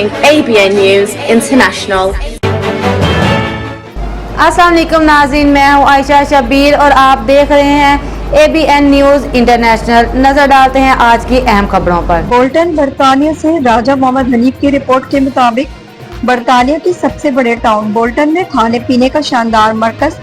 ABN News International. अस्सलाम वालेकुम नाज़रीन, मैं हूँ आयशा शबीर और आप देख रहे हैं ABN न्यूज़ इंटरनेशनल। नजर डालते हैं आज की अहम खबरों पर। बोल्टन बरतानिया से राजा मोहम्मद हनीफ की रिपोर्ट के मुताबिक बरतानिया के सबसे बड़े टाउन बोल्टन में खाने पीने का शानदार मरकज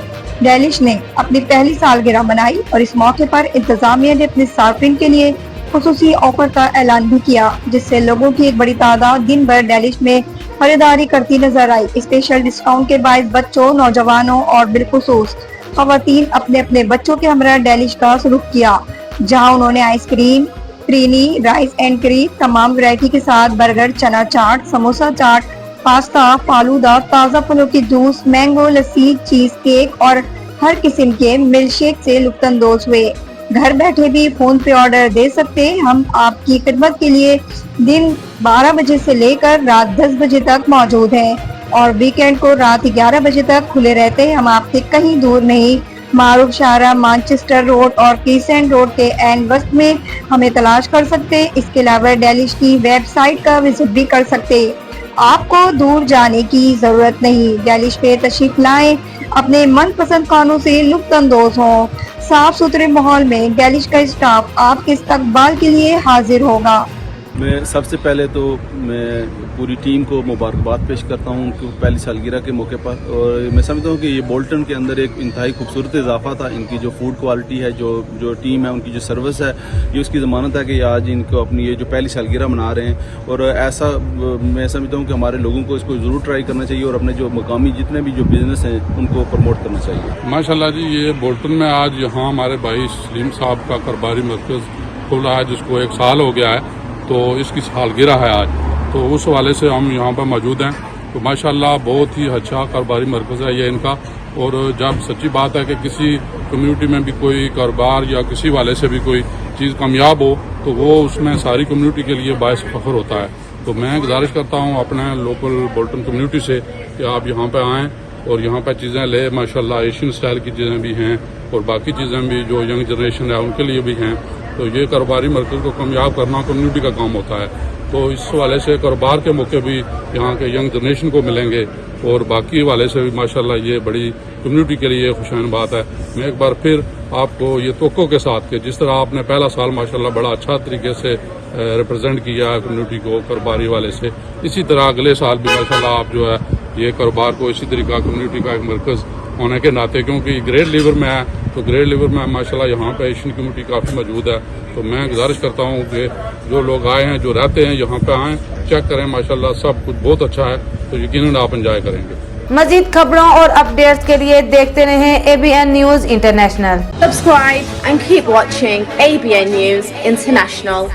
डेलिश ने अपनी पहली सालगिरह मनाई और इस मौके पर इंतजामिया ने अपने सार्फिन के लिए खुसूसी ऑफर का ऐलान भी किया, जिससे लोगों की एक बड़ी तादाद दिन भर डेलिश में खरीदारी करती नजर आई। स्पेशल डिस्काउंट के बायस बच्चों, नौजवानों और बिलखुसूस खवातीन अपने अपने बच्चों के हमरा डेलिश का सलूक किया, जहां उन्होंने आइसक्रीम, क्रीनी, राइस एंड करी, तमाम वैरायटी के साथ बर्गर, चना चाट, समोसा चाट, पास्ता, फालूदा, ताज़ा फलों की जूस, मैंगो लस्सी, चीज केक और हर किस्म के मिल्क शेक से लुत्फानंदोज हुए। घर बैठे भी फोन पे ऑर्डर दे सकते। हम आपकी खिदमत के लिए दिन 12 बजे से लेकर रात 10 बजे तक मौजूद हैं और वीकेंड को रात 11 बजे तक खुले रहते हैं। हम आपसे कहीं दूर नहीं, मारूफ शाहरा, मानचेस्टर रोड और क्रीसेंट रोड के एंड वस्त में हमें तलाश कर सकते। इसके अलावा डेलिश की वेबसाइट का विजिट भी कर सकते। आपको दूर जाने की जरूरत नहीं, डेलिश पे तशरीफ लाएं, अपने मनपसंद खानों से लुत्फानंदोज हों। साफ सुथरे माहौल में डेलिश का स्टाफ आपके इस्तकबाल के लिए हाजिर होगा। मैं सबसे पहले तो मैं पूरी टीम को मुबारकबाद पेश करता हूँ उनकी पहली सालगिरह के मौके पर, और मैं समझता हूँ कि ये बोल्टन के अंदर एक इंतहाई खूबसूरत इजाफा था। इनकी जो फूड क्वालिटी है, जो टीम है, उनकी जो सर्विस है, ये उसकी ज़मानत है कि आज इनको अपनी ये जो पहली सालगिरह मना रहे हैं। और ऐसा मैं समझता हूँ कि हमारे लोगों को इसको ज़रूर ट्राई करना चाहिए और अपने जो मकामी जितने भी जो बिज़नेस हैं उनको प्रमोट करना चाहिए। माशाल्लाह जी, ये बोल्टन में आज यहाँ हमारे भाई सलीम साहब का कारोबारी मरकज़ खुला है, जिसको 1 साल हो गया है, तो इसकी सालगिरह है आज, तो उस हवाले से हम यहाँ पर मौजूद हैं। तो माशाल्लाह बहुत ही अच्छा कारोबारी मरकज़ है ये इनका। और जब सच्ची बात है कि किसी कम्युनिटी में भी कोई कारोबार या किसी वाले से भी कोई चीज़ कामयाब हो, तो वो उसमें सारी कम्युनिटी के लिए बायस फ़ख्र होता है। तो मैं गुजारिश करता हूँ अपने लोकल बोल्टन कम्युनिटी से कि आप यहाँ पर आएँ और यहाँ पर चीज़ें ले। माशाल्लाह एशियन स्टाइल की चीज़ें भी हैं और बाकी चीज़ें भी जो यंग जनरेशन है उनके लिए भी हैं। तो ये कारोबारी मरकज़ को कामयाब करना कम्युनिटी का काम होता है। तो इस वाले से कारोबार के मौके भी यहाँ के यंग जनरेशन को मिलेंगे और बाकी वाले से भी माशाल्लाह ये बड़ी कम्युनिटी के लिए खुशहाल बात है। मैं एक बार फिर आपको ये तवक्को के साथ कि जिस तरह आपने पहला साल माशाल्लाह बड़ा अच्छा तरीके से रिप्रेजेंट किया है कम्युनिटी को कारोबारी वाले से, इसी तरह अगले साल भी माशाल्लाह आप जो है ये कारोबार को इसी तरीका कम्युनिटी का एक मरकज़ होने के नाते, क्योंकि ग्रेट लीवर में है, तो ग्रेट लीवर में माशाल्लाह यहाँ पे एशियन कम्युनिटी काफ़ी मौजूद है। तो मैं गुजारिश करता हूँ कि जो लोग आए हैं, जो रहते हैं यहाँ पे आएँ, चेक करें, माशाल्लाह सब कुछ बहुत अच्छा है, तो यकीनन आप एंजॉय करेंगे। मजीद खबरों और अपडेट्स के लिए देखते रहें ABN news international. Subscribe and keep watching ABN News International.